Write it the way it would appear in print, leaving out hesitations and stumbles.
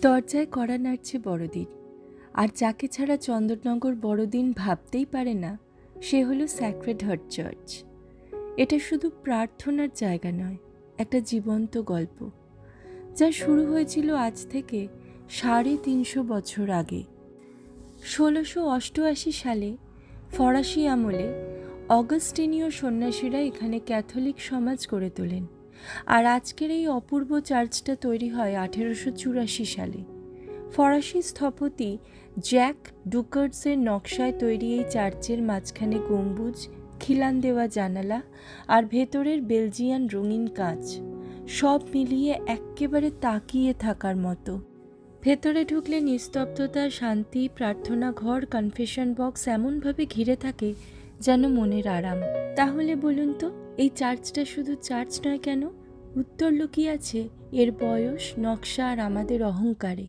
দরজায় কড়া নাড়ছে বড়দিন, আর যাকে ছাড়া চন্দননগর বড়দিন ভাবতেই পারে না সে হলো স্যাক্রেড হার্ট চার্চ। এটা শুধু প্রার্থনার জায়গা নয়, একটা জীবন্ত গল্প যা শুরু হয়েছিল আজ থেকে 350 বছর আগে। 1688 সালে ফরাসি আমলে অগাস্টিনীয় সন্ন্যাসীরা এখানে ক্যাথলিক সমাজ গড়ে তোলেন, আর আজকের এই অপূর্ব চার্চটা তৈরি হয় 1884 সালে। ফরাসি স্থপতি জ্যাক ডুকার্টসের নকশায় তৈরি এই চার্চের মাঝখানে গম্বুজ, খিলান দেওয়া জানালা আর ভেতরের বেলজিয়ান রঙিন কাঁচ, সব মিলিয়ে এক্কেবারে তাকিয়ে থাকার মতো। ভেতরে ঢুকলে নিস্তব্ধতা, শান্তি, প্রার্থনা ঘর, কনফেশন বক্স এমনভাবে ঘিরে থাকে যেন মনের আরাম। তাহলে বলুন তো, এই চার্চটা শুধু চার্চ নয় কেন? উত্তর লুকিয়ে আছে এর বয়স, নকশা আর আমাদের অহংকারে।